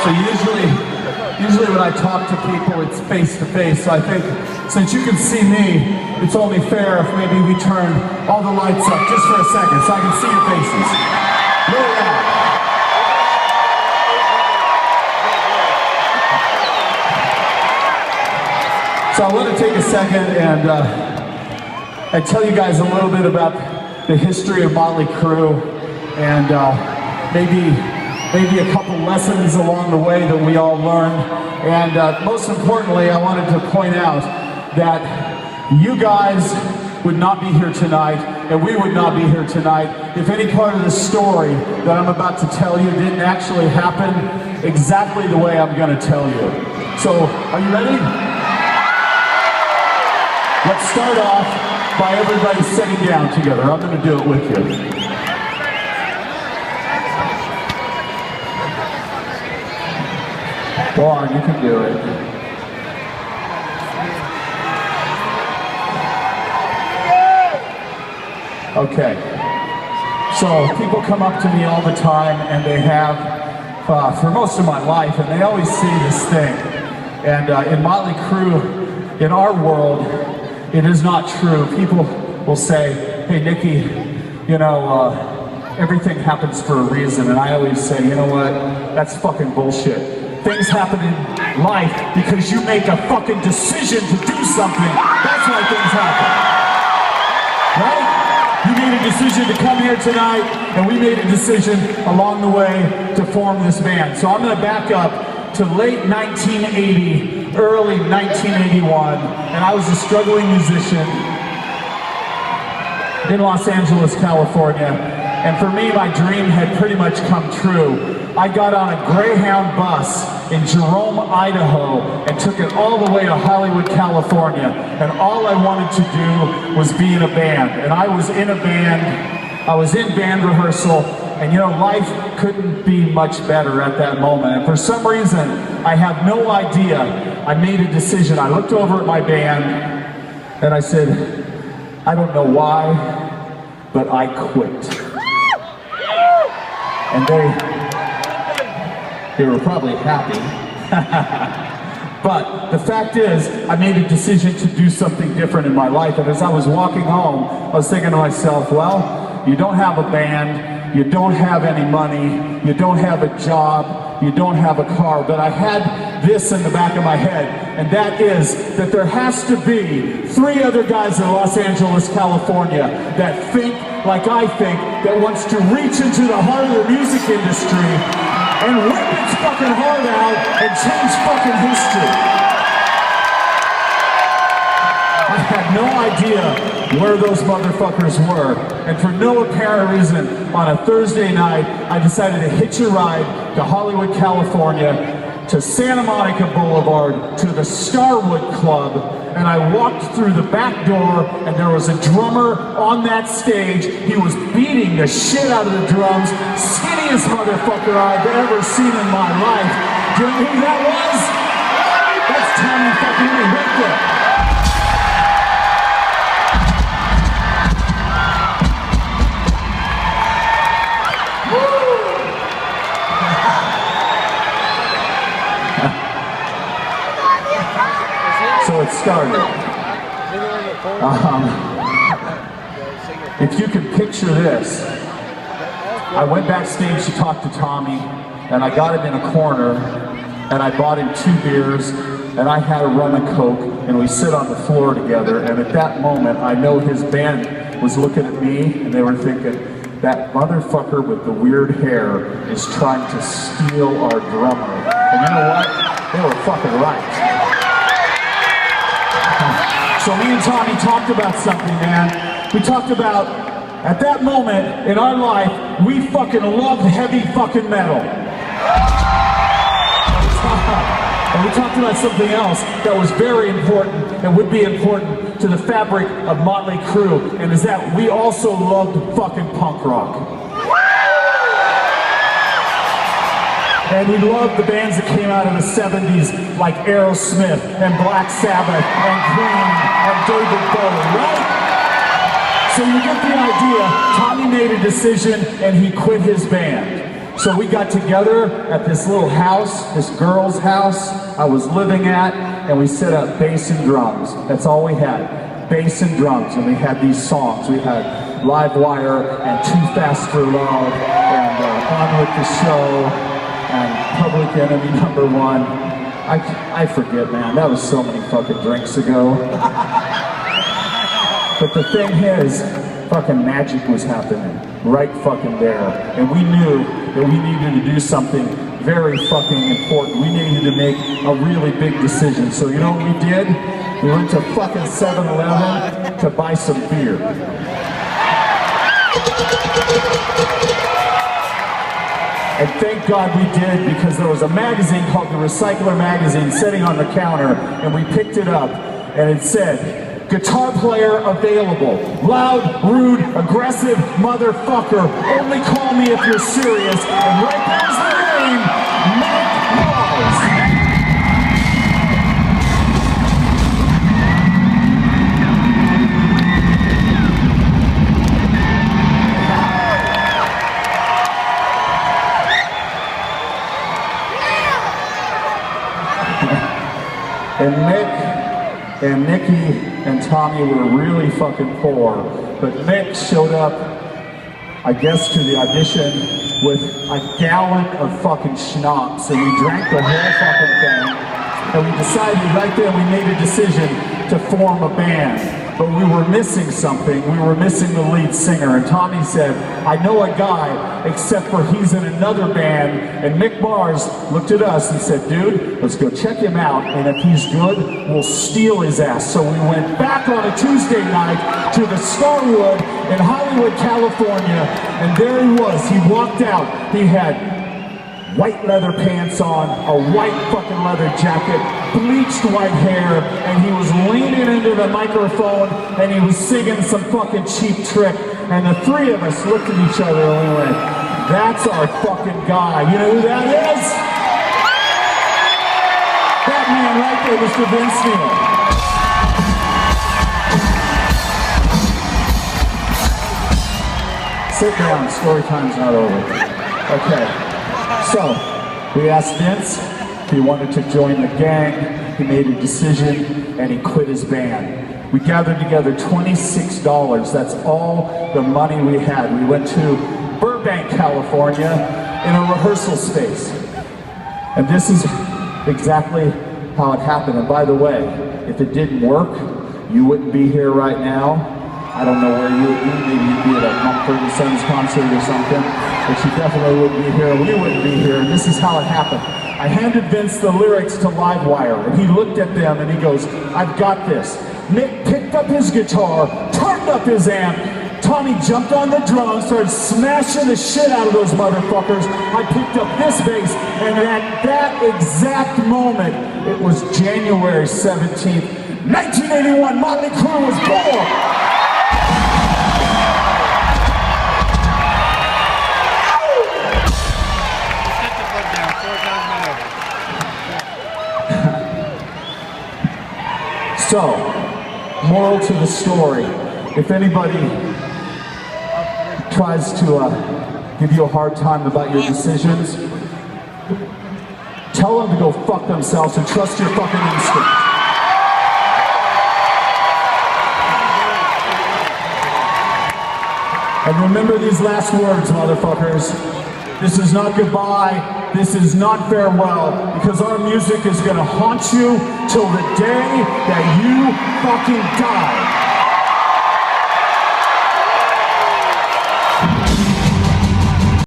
So usually when I talk to people, it's face to face. So I think since you can see me, it's only fair if maybe we turn all the lights up just for a second so I can see your faces. Really loud. So I want to take a second and tell you guys a little bit about the history of Motley Crue and maybe a couple lessons along the way that we all learned. And most importantly, I wanted to point out that you guys would not be here tonight, and we would not be here tonight if any part of the story that I'm about to tell you didn't actually happen exactly the way I'm going to tell you. So, are you ready? Let's start off by everybody sitting down together. I'm going to do it with you. Go on, you can do it. Okay. So people come up to me all the time, and they have for most of my life, and they always see this thing. And in Motley Crue, in our world, it is not true. People will say, "Hey, Nicky, you know, everything happens for a reason." And I always say, you know what? That's fucking bullshit. Things happen in life because you make a fucking decision to do something. That's why things happen. Right? You made a decision to come here tonight, and we made a decision along the way to form this band. So I'm going to back up to late 1980, early 1981, and I was a struggling musician in Los Angeles, California. And for me, my dream had pretty much come true. I got on a Greyhound bus in Jerome, Idaho, and took it all the way to Hollywood, California. And all I wanted to do was be in a band. And I was in a band, I was in band rehearsal, and you know, life couldn't be much better at that moment. And for some reason, I have no idea, I made a decision. I looked over at my band, and I said, I don't know why, but I quit. And they were probably happy. But the fact is, I made a decision to do something different in my life. And as I was walking home, I was thinking to myself, well, you don't have a band, you don't have any money, you don't have a job, you don't have a car, but I had this in the back of my head, and that is that there has to be 3 other guys in Los Angeles, California that think like I think, that wants to reach into the heart of the music industry and rip its fucking heart out and change fucking history. I had no idea where those motherfuckers were, and for no apparent reason, on a Thursday night, I decided to hitch a ride to Hollywood, California, to Santa Monica Boulevard, to the Starwood Club, and I walked through the back door, and there was a drummer on that stage. He was beating the shit out of the drums, skinniest motherfucker I've ever seen in my life. Do you know who that was? That's Tommy fucking Lee right there. So it started. If you can picture this, I went backstage to talk to Tommy, and I got him in a corner, and I bought him 2 beers, and I had a rum and coke, and we sit on the floor together, and at that moment, I know his band was looking at me, and they were thinking, that motherfucker with the weird hair is trying to steal our drummer. And you know what? They were fucking right. So me and Tommy talked about something, man. We talked about, at that moment in our life, we fucking loved heavy fucking metal. And we talked about something else that was very important and would be important to the fabric of Motley Crue, and is that we also loved fucking punk rock. And we loved the bands that came out of the 70s, like Aerosmith, and Black Sabbath, and Queen, and David Bowie, right? So you get the idea. Tommy made a decision, and he quit his band. So we got together at this little house, this girl's house I was living at, and we set up bass and drums. That's all we had, bass and drums. And we had these songs. We had Live Wire and Too Fast for Love and On With The Show and Public Enemy #1. I forget, man, that was so many fucking drinks ago. But the thing is, fucking magic was happening right fucking there. And we knew that we needed to do something very fucking important. We needed to make a really big decision. So you know what we did? We went to fucking 7-Eleven to buy some beer. And thank God we did, because there was a magazine called The Recycler Magazine sitting on the counter, and we picked it up, and it said, guitar player available, loud, rude, aggressive motherfucker, only call me if you're serious, and right there's the name, Mike Walls. And Mick and Nikki and Tommy were really fucking poor, but Mick showed up, I guess, to the audition with a gallon of fucking schnapps, and we drank the whole fucking thing, and we decided right there, we made a decision to form a band. But we were missing something. We were missing the lead singer. And Tommy said, I know a guy, except for he's in another band. And Mick Mars looked at us and said, dude, let's go check him out. And if he's good, we'll steal his ass. So we went back on a Tuesday night to the Starwood in Hollywood, California. And there he was. He walked out. He had white leather pants on, a white fucking leather jacket, bleached white hair, and he was leaning into the microphone and he was singing some fucking Cheap Trick. And the three of us looked at each other and we went, that's our fucking guy. You know who that is? That man right there, Mr. Vince Neil. Sit down, story time's not over. Okay. So, we asked Vince if he wanted to join the gang. He made a decision and he quit his band. We gathered together $26. That's all the money we had. We went to Burbank, California in a rehearsal space. And this is exactly how it happened. And by the way, if it didn't work, you wouldn't be here right now. I don't know where you would be. Maybe you'd be at a Mumford & Sons concert or something. But you definitely wouldn't be here. We wouldn't be here. And this is how it happened. I handed Vince the lyrics to Live Wire, and he looked at them and he goes, I've got this. Nick picked up his guitar, turned up his amp. Tommy jumped on the drums, started smashing the shit out of those motherfuckers. I picked up this bass, and at that exact moment, it was January 17th, 1981, Motley Crue was born. So, moral to the story, if anybody tries to give you a hard time about your decisions, tell them to go fuck themselves and trust your fucking instinct. And remember these last words, motherfuckers. This is not goodbye, this is not farewell, because our music is gonna haunt you till the day that you fucking die.